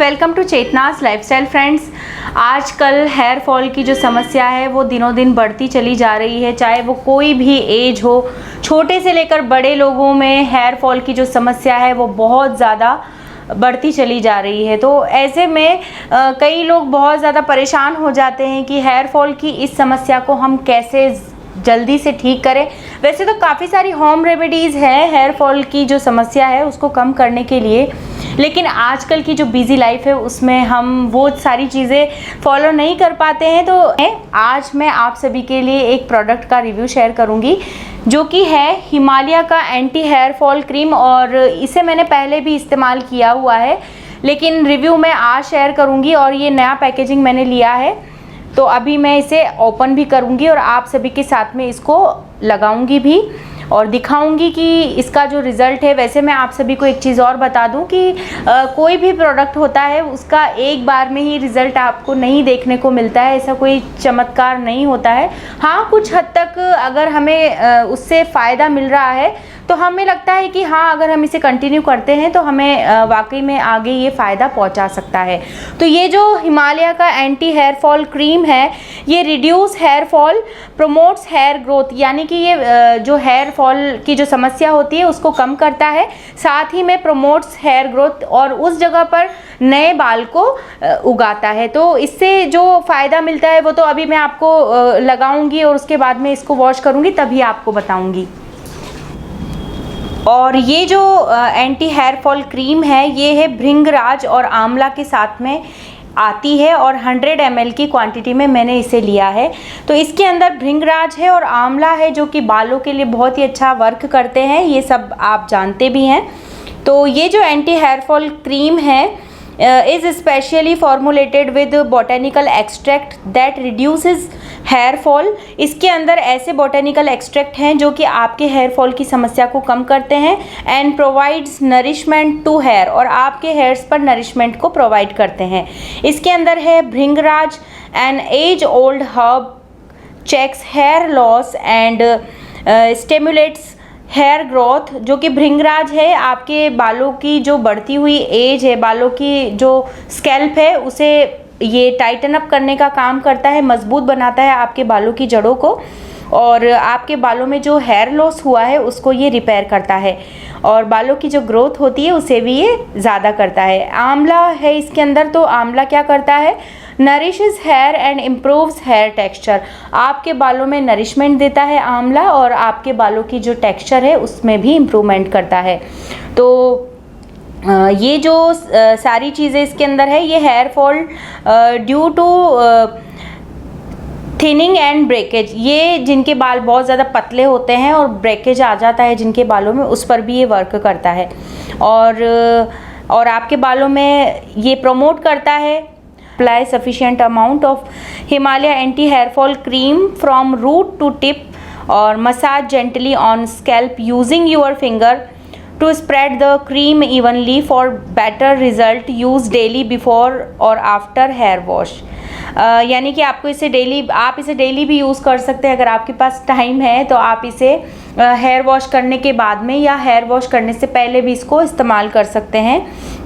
Welcome to Chetna's lifestyle friends. आजकल hair fall की जो समस्या है वो दिनों दिन बढ़ती चली जा रही है, चाहे वो कोई भी एज हो, छोटे से लेकर बड़े लोगों में हेयर फॉल की जो समस्या है वो बहुत ज़्यादा बढ़ती चली जा रही है। तो ऐसे में कई लोग बहुत ज़्यादा परेशान हो जाते हैं कि हेयर फॉल की इस समस्या को हम कैसे जल्दी से ठीक करें। वैसे तो काफ़ी सारी होम रेमेडीज़ है हेयर फॉल की जो समस्या है उसको कम करने के लिए, लेकिन आजकल की जो बिज़ी लाइफ है उसमें हम वो सारी चीज़ें फॉलो नहीं कर पाते हैं। तो आज मैं आप सभी के लिए एक प्रोडक्ट का रिव्यू शेयर करूंगी जो कि है हिमालय का एंटी हेयर फॉल क्रीम, और इसे मैंने पहले भी इस्तेमाल किया हुआ है लेकिन रिव्यू मैं आज शेयर करूंगी। और ये नया पैकेजिंग मैंने लिया है तो अभी मैं इसे ओपन भी करूंगी और आप सभी के साथ में इसको लगाऊंगी भी और दिखाऊंगी कि इसका जो रिज़ल्ट है। वैसे मैं आप सभी को एक चीज़ और बता दूं कि कोई भी प्रोडक्ट होता है उसका एक बार में ही रिज़ल्ट आपको नहीं देखने को मिलता है, ऐसा कोई चमत्कार नहीं होता है। हाँ, कुछ हद तक अगर हमें उससे फ़ायदा मिल रहा है तो हमें लगता है कि हाँ, अगर हम इसे कंटिन्यू करते हैं तो हमें वाकई में आगे ये फ़ायदा पहुंचा सकता है। तो ये जो हिमालय का एंटी हेयर फॉल क्रीम है ये reduce hair fall, promotes hair growth, यानी कि ये जो हेयर फॉल की जो समस्या होती है उसको कम करता है, साथ ही में प्रमोट्स हेयर ग्रोथ और उस जगह पर नए बाल को उगाता है। तो इससे जो फ़ायदा मिलता है वो तो अभी मैं आपको लगाऊंगी और उसके बाद में इसको वॉश करूंगी तभी आपको बताऊंगी। और ये जो एंटी हेयर फॉल क्रीम है ये है भृंगराज और आंवला के साथ में आती है और 100 ml की क्वांटिटी में मैंने इसे लिया है। तो इसके अंदर भृंगराज है और आंवला है जो कि बालों के लिए बहुत ही अच्छा वर्क करते हैं, ये सब आप जानते भी हैं। तो ये जो एंटी हेयर फॉल क्रीम है is specially formulated with botanical extract that reduces hair fall. इसके अंदर ऐसे बॉटेनिकल एक्सट्रैक्ट हैं जो कि आपके हेयर फॉल की समस्या को कम करते हैं and provides nourishment to hair, और आपके हेयर्स पर नरिशमेंट को प्रोवाइड करते हैं। इसके अंदर है bhringraj, an age old herb, checks hair loss and stimulates hair growth. जो कि भृंगराज है आपके बालों की जो बढ़ती हुई एज है, बालों की जो स्कैल्प है उसे ये टाइटन अप करने का काम करता है, मजबूत बनाता है आपके बालों की जड़ों को, और आपके बालों में जो हेयर लॉस हुआ है उसको ये रिपेयर करता है, और बालों की जो ग्रोथ होती है उसे भी ये ज़्यादा करता है। आंवला है इसके अंदर, तो आंवला क्या करता है, nourishes hair and improves hair texture. आपके बालों में नरिशमेंट देता है आंवला और आपके बालों की जो टेक्सचर है उसमें भी इम्प्रूवमेंट करता है। तो ये जो सारी चीज़ें इसके अंदर है, ये hair fall due to thinning and breakage, ये जिनके बाल बहुत ज़्यादा पतले होते हैं और ब्रेकेज आ जाता है जिनके बालों में, उस पर भी ये वर्क करता है। और आपके बालों में ये प्रमोट करता है apply sufficient amount of Himalaya anti hair fall cream from root to tip और massage gently on scalp using your finger to spread the cream evenly for better result. Use daily before और after hair wash। यानी कि आपको इसे आप इसे daily भी use कर सकते हैं। अगर आपके पास टाइम है तो आप इसे हेयर वॉश करने के बाद में या हेयर वॉश करने से पहले भी इसको इस्तेमाल कर सकते हैं।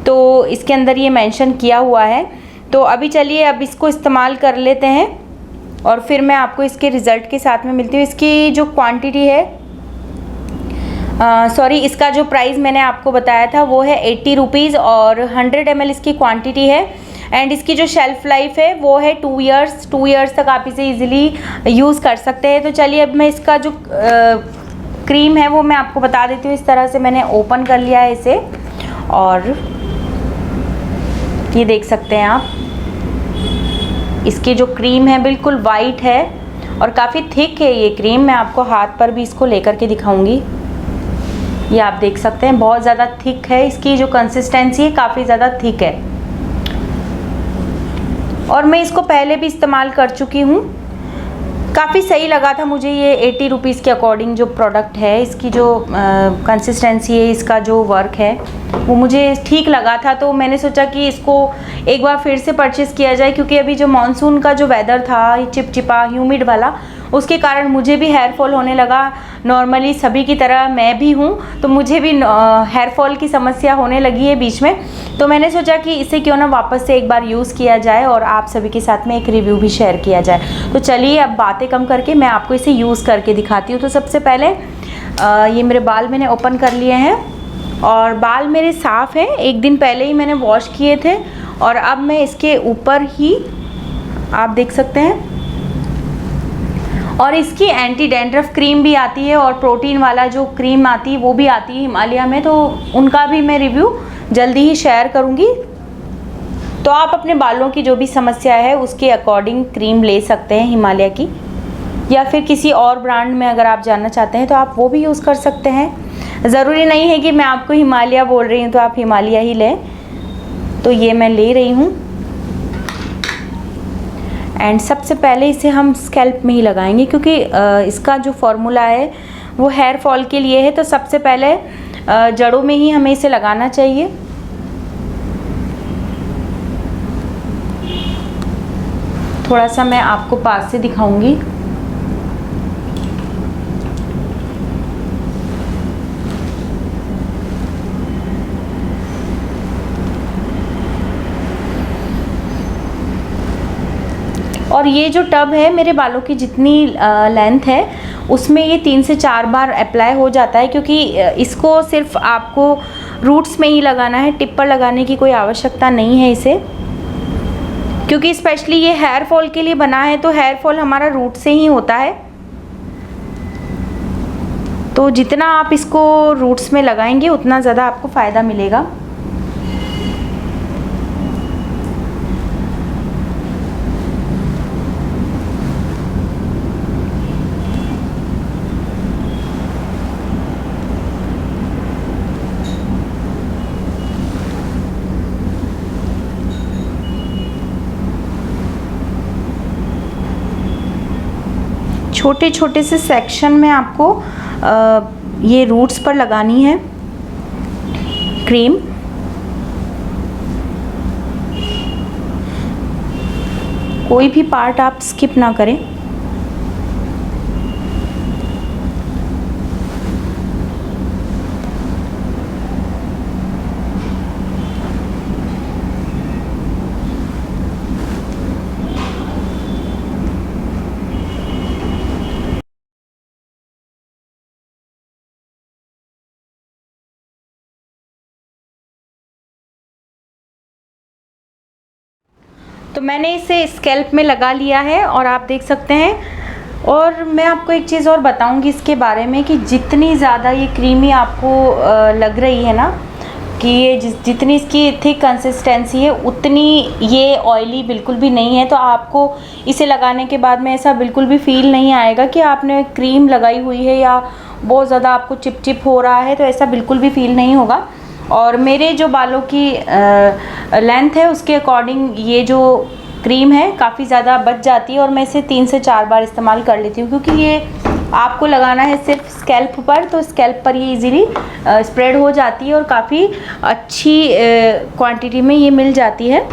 तो इसके अंदर ये मेंशन किया हुआ है। तो अभी चलिए अब इसको इस्तेमाल कर लेते हैं और फिर मैं आपको इसके रिज़ल्ट के साथ में मिलती हूँ। इसकी जो क्वांटिटी है इसका जो प्राइस मैंने आपको बताया था वो है 80 रुपीज़ और 100 ml इसकी क्वांटिटी है। एंड इसकी जो शेल्फ़ लाइफ है वो है 2 इयर्स। 2 इयर्स तक आप इसे इजीली यूज़ कर सकते हैं। तो चलिए अब मैं इसका जो क्रीम है वो मैं आपको बता देती हूँ। इस तरह से मैंने ओपन कर लिया है इसे और ये देख सकते हैं आप, इसकी जो क्रीम है बिल्कुल वाइट है और काफ़ी थिक है ये क्रीम। मैं आपको हाथ पर भी इसको लेकर के दिखाऊंगी, ये आप देख सकते हैं बहुत ज़्यादा थिक है। इसकी जो कंसिस्टेंसी है काफ़ी ज़्यादा थिक है और मैं इसको पहले भी इस्तेमाल कर चुकी हूँ। काफ़ी सही लगा था मुझे ये 80 रुपीज़ के अकॉर्डिंग जो प्रोडक्ट है, इसकी जो कंसिस्टेंसी है, इसका जो वर्क है वो मुझे ठीक लगा था। तो मैंने सोचा कि इसको एक बार फिर से परचेज़ किया जाए, क्योंकि अभी जो मानसून का जो वेदर था चिपचिपा ह्यूमिड वाला, उसके कारण मुझे भी हेयर फॉल होने लगा। नॉर्मली सभी की तरह मैं भी हूँ, तो मुझे भी हेयर फॉल की समस्या होने लगी है बीच में। तो मैंने सोचा कि इसे क्यों ना वापस से एक बार यूज़ किया जाए और आप सभी के साथ में एक रिव्यू भी शेयर किया जाए। तो चलिए अब बातें कम करके मैं आपको इसे यूज़ करके दिखाती हूँ। तो सबसे पहले ये मेरे बाल मैंने ओपन कर लिए हैं और बाल मेरे साफ़ हैं, एक दिन पहले ही मैंने वॉश किए थे। और अब मैं इसके ऊपर ही आप देख सकते हैं, और इसकी एंटी डैंड्रफ क्रीम भी आती है और प्रोटीन वाला जो क्रीम आती है वो भी आती है हिमालय में, तो उनका भी मैं रिव्यू जल्दी ही शेयर करूँगी। तो आप अपने बालों की जो भी समस्या है उसके अकॉर्डिंग क्रीम ले सकते हैं हिमालय की, या फिर किसी और ब्रांड में अगर आप जानना चाहते हैं तो आप वो भी यूज़ कर सकते हैं। ज़रूरी नहीं है कि मैं आपको हिमालय बोल रही हूँ तो आप हिमालय ही लें। तो ये मैं ले रही हूँ एंड सबसे पहले इसे हम स्कैल्प में ही लगाएंगे, क्योंकि इसका जो फॉर्मूला है वो हेयर फॉल के लिए है। तो सबसे पहले जड़ों में ही हमें इसे लगाना चाहिए। थोड़ा सा मैं आपको पास से दिखाऊंगी। और ये जो टब है मेरे बालों की जितनी लेंथ है उसमें ये 3 से 4 बार अप्लाई हो जाता है, क्योंकि इसको सिर्फ आपको रूट्स में ही लगाना है, टिप पर लगाने की कोई आवश्यकता नहीं है इसे, क्योंकि स्पेशली ये हेयर फॉल के लिए बना है। तो हेयर फॉल हमारा रूट से ही होता है, तो जितना आप इसको रूट्स में लगाएंगे उतना ज़्यादा आपको फ़ायदा मिलेगा। छोटे छोटे से सेक्शन में आपको ये रूट्स पर लगानी है क्रीम। कोई भी पार्ट आप स्किप ना करें। तो मैंने इसे स्कैल्प में लगा लिया है और आप देख सकते हैं। और मैं आपको एक चीज़ और बताऊंगी इसके बारे में कि जितनी ज़्यादा ये क्रीमी आपको लग रही है ना, कि ये जितनी इसकी थिक कंसिस्टेंसी है उतनी ये ऑयली बिल्कुल भी नहीं है। तो आपको इसे लगाने के बाद में ऐसा बिल्कुल भी फील नहीं आएगा कि आपने क्रीम लगाई हुई है या बहुत ज़्यादा आपको चिप चिप हो रहा है, तो ऐसा बिल्कुल भी फील नहीं होगा। और मेरे जो बालों की लेंथ है उसके अकॉर्डिंग ये जो क्रीम है काफ़ी ज़्यादा बच जाती है और मैं इसे 3 से 4 बार इस्तेमाल कर लेती हूँ, क्योंकि ये आपको लगाना है सिर्फ स्कैल्प पर, तो स्कैल्प पर ये इजीली स्प्रेड हो जाती है और काफ़ी अच्छी क्वांटिटी में ये मिल जाती है।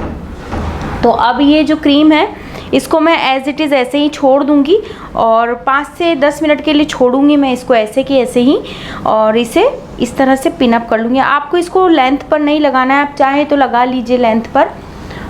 तो अब ये जो क्रीम है इसको मैं एज़ इट इज़ ऐसे ही छोड़ दूँगी और 5 से 10 मिनट के लिए छोड़ूंगी मैं इसको ऐसे कि ऐसे ही, और इसे इस तरह से पिन अप कर लूँगी। आपको इसको लेंथ पर नहीं लगाना है, आप चाहे तो लगा लीजिए लेंथ पर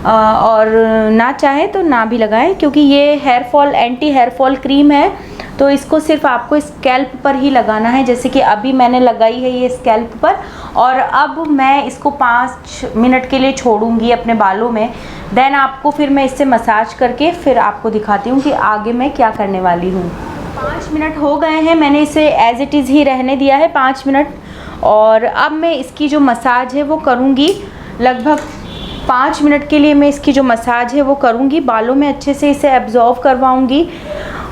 और ना चाहे तो ना भी लगाएं, क्योंकि ये hair fall anti hair fall cream है। तो इसको सिर्फ आपको स्कैल्प पर ही लगाना है, जैसे कि अभी मैंने लगाई है ये स्कैल्प पर। और अब मैं इसको 5 मिनट के लिए छोड़ूंगी अपने बालों में। देन आपको फिर मैं इससे मसाज करके फिर आपको दिखाती हूँ कि आगे मैं क्या करने वाली हूँ। 5 मिनट हो गए हैं, मैंने इसे एज इट इज़ ही रहने दिया है 5 मिनट। और अब मैं इसकी जो मसाज है वो करूँगी, लगभग 5 मिनट के लिए मैं इसकी जो मसाज है वो करूँगी, बालों में अच्छे से इसे एब्जॉर्व करवाऊँगी।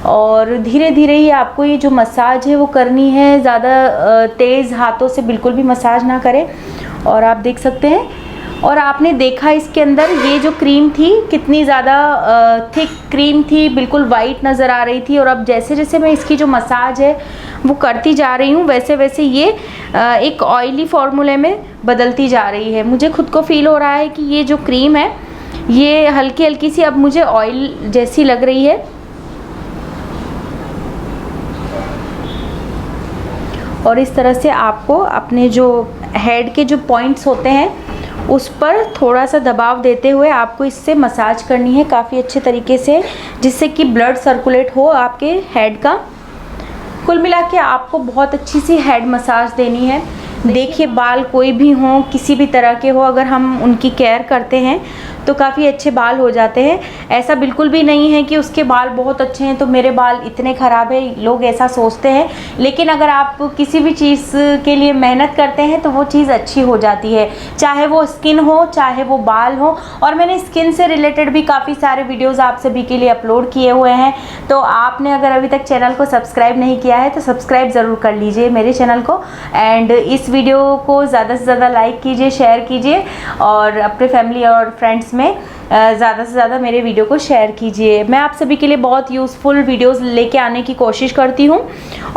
और धीरे धीरे ही आपको ये जो मसाज है वो करनी है, ज़्यादा तेज़ हाथों से बिल्कुल भी मसाज ना करें। और आप देख सकते हैं, और आपने देखा इसके अंदर ये जो क्रीम थी कितनी ज़्यादा थिक क्रीम थी, बिल्कुल वाइट नज़र आ रही थी। और अब जैसे जैसे मैं इसकी जो मसाज है वो करती जा रही हूँ वैसे वैसे ये एक ऑयली फार्मूले में बदलती जा रही है। मुझे खुद को फील हो रहा है कि ये जो क्रीम है ये हल्की हल्की सी अब मुझे ऑयल जैसी लग रही है। और इस तरह से आपको अपने जो हेड के जो पॉइंट्स होते हैं उस पर थोड़ा सा दबाव देते हुए आपको इससे मसाज करनी है काफ़ी अच्छे तरीके से, जिससे कि ब्लड सर्कुलेट हो आपके हेड का। कुल मिला के आपको बहुत अच्छी सी हेड मसाज देनी है। देखिए, बाल कोई भी हों, किसी भी तरह के हो, अगर हम उनकी केयर करते हैं तो काफ़ी अच्छे बाल हो जाते हैं। ऐसा बिल्कुल भी नहीं है कि उसके बाल बहुत अच्छे हैं तो मेरे बाल इतने ख़राब है, लोग ऐसा सोचते हैं। लेकिन अगर आप किसी भी चीज़ के लिए मेहनत करते हैं तो वो चीज़ अच्छी हो जाती है, चाहे वो स्किन हो चाहे वो बाल हो। और मैंने स्किन से रिलेटेड भी काफ़ी सारे वीडियोस आप सभी के लिए अपलोड किए हुए हैं, तो आपने अगर अभी तक चैनल को सब्सक्राइब नहीं किया है तो सब्सक्राइब ज़रूर कर लीजिए मेरे चैनल को। एंड इस वीडियो को ज़्यादा से ज़्यादा लाइक कीजिए, शेयर कीजिए और अपने फैमिली और फ्रेंड्स में ज़्यादा से ज़्यादा मेरे वीडियो को शेयर कीजिए। मैं आप सभी के लिए बहुत यूज़फुल वीडियोस लेके आने की कोशिश करती हूँ।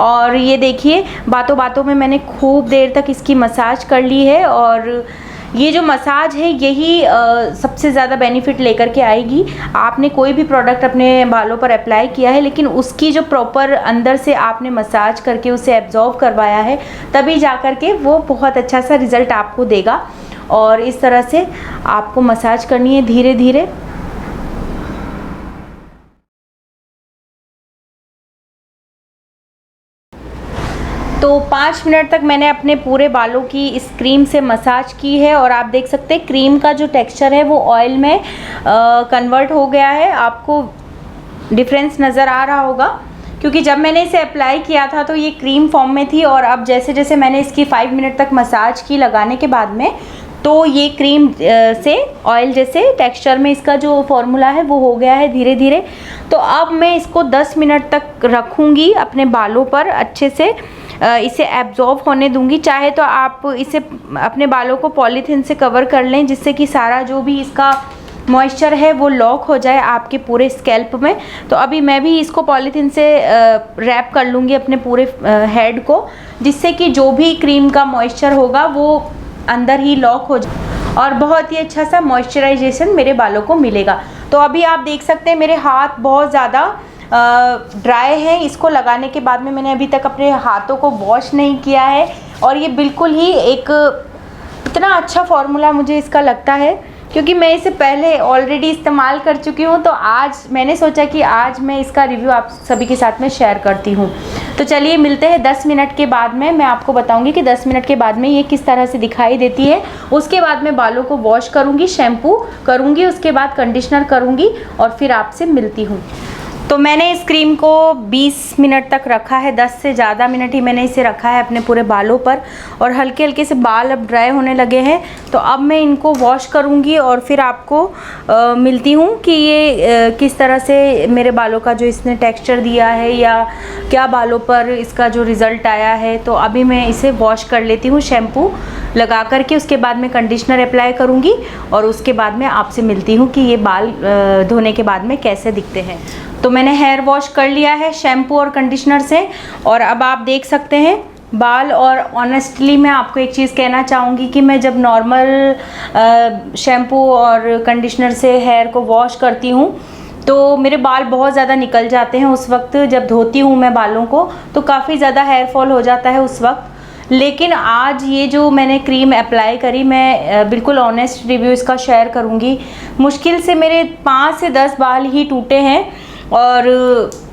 और ये देखिए, बातों बातों में मैंने खूब देर तक इसकी मसाज कर ली है। और ये जो मसाज है यही सबसे ज़्यादा बेनिफिट लेकर के आएगी। आपने कोई भी प्रोडक्ट अपने बालों पर अप्लाई किया है लेकिन उसकी जो प्रॉपर अंदर से आपने मसाज करके उसे एब्जॉर्ब करवाया है, तभी जा कर के वो बहुत अच्छा सा रिज़ल्ट आपको देगा। और इस तरह से आपको मसाज करनी है धीरे धीरे। तो 5 मिनट तक मैंने अपने पूरे बालों की इस क्रीम से मसाज की है और आप देख सकते हैं क्रीम का जो टेक्सचर है वो ऑयल में कन्वर्ट हो गया है। आपको डिफरेंस नज़र आ रहा होगा, क्योंकि जब मैंने इसे अप्लाई किया था तो ये क्रीम फॉर्म में थी और अब जैसे जैसे मैंने इसकी 5 मिनट तक मसाज की लगाने के बाद में, तो ये क्रीम से ऑयल जैसे टेक्सचर में इसका जो फॉर्मूला है वो हो गया है धीरे धीरे। तो अब मैं इसको 10 मिनट तक रखूँगी अपने बालों पर, अच्छे से इसे एब्जॉर्ब होने दूंगी। चाहे तो आप इसे अपने बालों को पॉलीथीन से कवर कर लें, जिससे कि सारा जो भी इसका मॉइस्चर है वो लॉक हो जाए आपके पूरे स्कैल्प में। तो अभी मैं भी इसको पॉलीथीन से रैप कर लूँगी अपने पूरे हेड को, जिससे कि जो भी क्रीम का मॉइस्चर होगा वो अंदर ही लॉक हो जाए और बहुत ही अच्छा सा मॉइस्चराइजेशन मेरे बालों को मिलेगा। तो अभी आप देख सकते हैं मेरे हाथ बहुत ज़्यादा ड्राई है। इसको लगाने के बाद में मैंने अभी तक अपने हाथों को वॉश नहीं किया है और ये बिल्कुल ही एक इतना अच्छा फॉर्मूला मुझे इसका लगता है, क्योंकि मैं इसे पहले ऑलरेडी इस्तेमाल कर चुकी हूँ। तो आज मैंने सोचा कि आज मैं इसका रिव्यू आप सभी के साथ में शेयर करती हूँ। तो चलिए मिलते हैं 10 मिनट के बाद में। मैं आपको बताऊंगी कि 10 मिनट के बाद में ये किस तरह से दिखाई देती है। उसके बाद मैं बालों को वॉश करूँगी, शैम्पू करूँगी, उसके बाद कंडीशनर करूँगी और फिर आपसे मिलती हूँ। तो मैंने इस क्रीम को 20 मिनट तक रखा है, 10 से ज़्यादा मिनट ही मैंने इसे रखा है अपने पूरे बालों पर और हल्के हल्के से बाल अब ड्राई होने लगे हैं। तो अब मैं इनको वॉश करूँगी और फिर आपको मिलती हूँ कि ये किस तरह से मेरे बालों का जो इसने टेक्सचर दिया है या क्या बालों पर इसका जो रिज़ल्ट आया है। तो अभी मैं इसे वॉश कर लेती हूँ शैम्पू लगा करके, उसके बाद मैं कंडीशनर अप्लाई करूँगी और उसके बाद में आपसे मिलती हूँ कि ये बाल धोने के बाद में कैसे दिखते हैं। तो मैंने हेयर वॉश कर लिया है शैम्पू और कंडीशनर से और अब आप देख सकते हैं बाल। और ऑनेस्टली मैं आपको एक चीज़ कहना चाहूँगी कि मैं जब नॉर्मल शैम्पू और कंडीशनर से हेयर को वॉश करती हूँ तो मेरे बाल बहुत ज़्यादा निकल जाते हैं। उस वक्त जब धोती हूँ मैं बालों को तो काफ़ी ज़्यादा हेयर फॉल हो जाता है उस वक्त। लेकिन आज ये जो मैंने क्रीम अप्लाई करी, मैं बिल्कुल ऑनेस्ट रिव्यू इसका शेयर करूँगी। मुश्किल से मेरे 5 से 10 बाल ही टूटे हैं और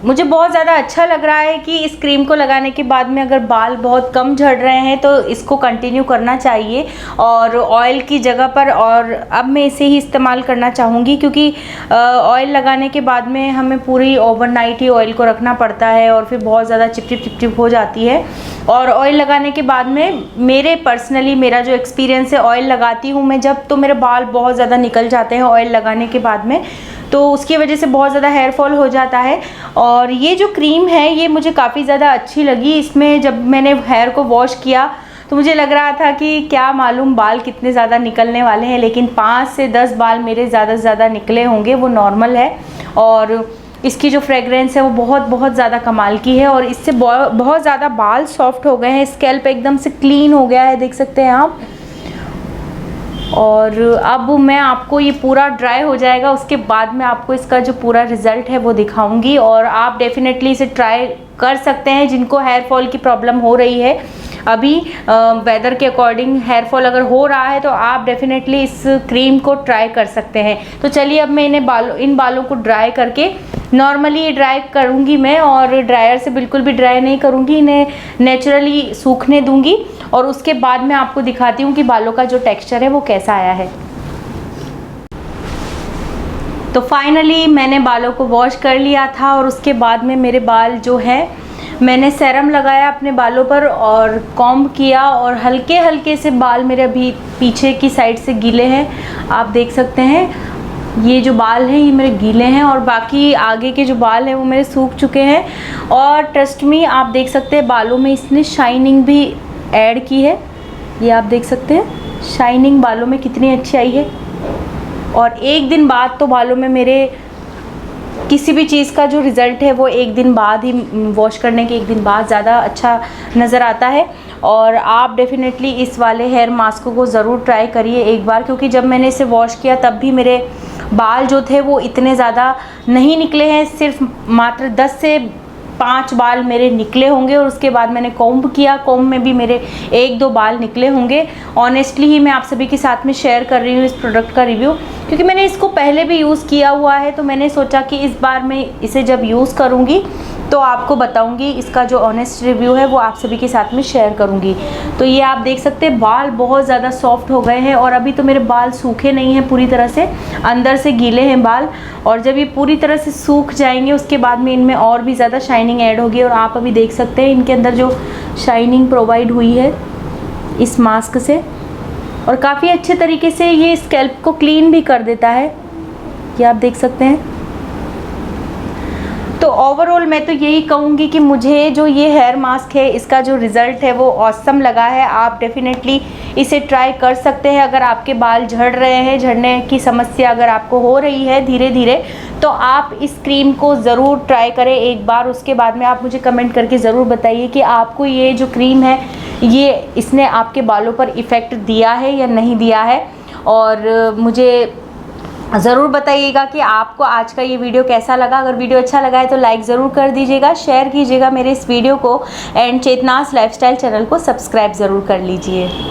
मुझे बहुत ज़्यादा अच्छा लग रहा है कि इस क्रीम को लगाने के बाद में अगर बाल बहुत कम झड़ रहे हैं तो इसको कंटिन्यू करना चाहिए और ऑयल की जगह पर। और अब मैं इसे ही इस्तेमाल करना चाहूँगी, क्योंकि ऑयल लगाने के बाद में हमें पूरी ओवरनाइट ही ऑयल को रखना पड़ता है और फिर बहुत ज़्यादा चिपचिप हो जाती है। और ऑयल लगाने के बाद में मेरा जो एक्सपीरियंस है, ऑयल लगाती हूँ मैं जब तो मेरे बाल बहुत ज़्यादा निकल जाते हैं ऑयल लगाने के बाद में, तो उसकी वजह से बहुत ज़्यादा हेयर फॉल हो जाता है। और ये जो क्रीम है ये मुझे काफ़ी ज़्यादा अच्छी लगी। इसमें जब मैंने हेयर को वॉश किया तो मुझे लग रहा था कि क्या मालूम बाल कितने ज़्यादा निकलने वाले हैं, लेकिन 5 से 10 बाल मेरे ज़्यादा से ज़्यादा निकले होंगे, वो नॉर्मल है। और इसकी जो फ्रेगरेंस है वो बहुत ज़्यादा कमाल की है और इससे बहुत ज़्यादा बाल सॉफ्ट हो गए हैं, स्कैल्प एकदम से क्लीन हो गया है, देख सकते हैं आप। और अब मैं आपको ये पूरा ड्राई हो जाएगा, उसके बाद में आपको इसका जो पूरा रिज़ल्ट है वो दिखाऊंगी। और आप डेफिनेटली इसे ट्राई कर सकते हैं जिनको हेयर फॉल की प्रॉब्लम हो रही है। अभी वेदर के अकॉर्डिंग हेयर फॉल अगर हो रहा है तो आप डेफिनेटली इस क्रीम को ट्राई कर सकते हैं। तो चलिए अब मैं इन बालों को ड्राई करके, नॉर्मली ड्राई करूँगी मैं, और ड्रायर से बिल्कुल भी ड्राई नहीं करूँगी, इन्हें नेचुरली सूखने दूँगी और उसके बाद मैं आपको दिखाती हूँ कि बालों का जो टेक्सचर है वो कैसा आया है। तो फाइनली मैंने बालों को वॉश कर लिया था और उसके बाद में मेरे बाल जो है, मैंने सेरम लगाया अपने बालों पर और कॉम्ब किया, और हल्के हल्के से बाल मेरे अभी पीछे की साइड से गीले हैं। आप देख सकते हैं ये जो बाल हैं ये मेरे गीले हैं, और बाकी आगे के जो बाल हैं वो मेरे सूख चुके हैं। और ट्रस्ट मी, आप देख सकते हैं बालों में इसने शाइनिंग भी ऐड की है। ये आप देख सकते हैं शाइनिंग बालों में कितनी अच्छी आई है। और एक दिन बाद तो बालों में मेरे किसी भी चीज़ का जो रिज़ल्ट है वो एक दिन बाद ही, वॉश करने के एक दिन बाद ज़्यादा अच्छा नज़र आता है। और आप डेफिनेटली इस वाले हेयर मास्क को ज़रूर ट्राई करिए एक बार, क्योंकि जब मैंने इसे वॉश किया तब भी मेरे बाल जो थे वो इतने ज़्यादा नहीं निकले हैं, सिर्फ मात्र 10 से 5 बाल मेरे निकले होंगे। और उसके बाद मैंने कॉम्ब किया, कॉम्ब में भी मेरे 1-2 बाल निकले होंगे। ऑनेस्टली ही मैं आप सभी के साथ में शेयर कर रही हूँ इस प्रोडक्ट का रिव्यू, क्योंकि मैंने इसको पहले भी यूज़ किया हुआ है। तो मैंने सोचा कि इस बार मैं इसे जब यूज़ करूँगी तो आपको बताऊंगी, इसका जो ऑनेस्ट रिव्यू है वो आप सभी के साथ में शेयर करूंगी। तो ये आप देख सकते हैं बाल बहुत ज़्यादा सॉफ्ट हो गए हैं, और अभी तो मेरे बाल सूखे नहीं हैं पूरी तरह से, अंदर से गीले हैं बाल। और जब ये पूरी तरह से सूख जाएंगे उसके बाद में इनमें और भी ज़्यादा शाइनिंग ऐड होगी। और आप अभी देख सकते हैं इनके अंदर जो शाइनिंग प्रोवाइड हुई है इस मास्क से, और काफ़ी अच्छे तरीके से ये स्कैल्प को क्लीन भी कर देता है, ये आप देख सकते हैं। तो ओवरऑल मैं तो यही कहूँगी कि मुझे जो ये हेयर मास्क है इसका जो रिज़ल्ट है वो ऑसम लगा है। आप डेफिनेटली इसे ट्राई कर सकते हैं। अगर आपके बाल झड़ रहे हैं, झड़ने की समस्या अगर आपको हो रही है धीरे धीरे, तो आप इस क्रीम को ज़रूर ट्राई करें एक बार। उसके बाद में आप मुझे कमेंट करके ज़रूर बताइए कि आपको ये जो क्रीम है ये इसने आपके बालों पर इफ़ेक्ट दिया है या नहीं दिया है। और मुझे ज़रूर बताइएगा कि आपको आज का ये वीडियो कैसा लगा। अगर वीडियो अच्छा लगा है तो लाइक ज़रूर कर दीजिएगा, शेयर कीजिएगा मेरे इस वीडियो को, एंड चेतनास लाइफस्टाइल चैनल को सब्सक्राइब ज़रूर कर लीजिए।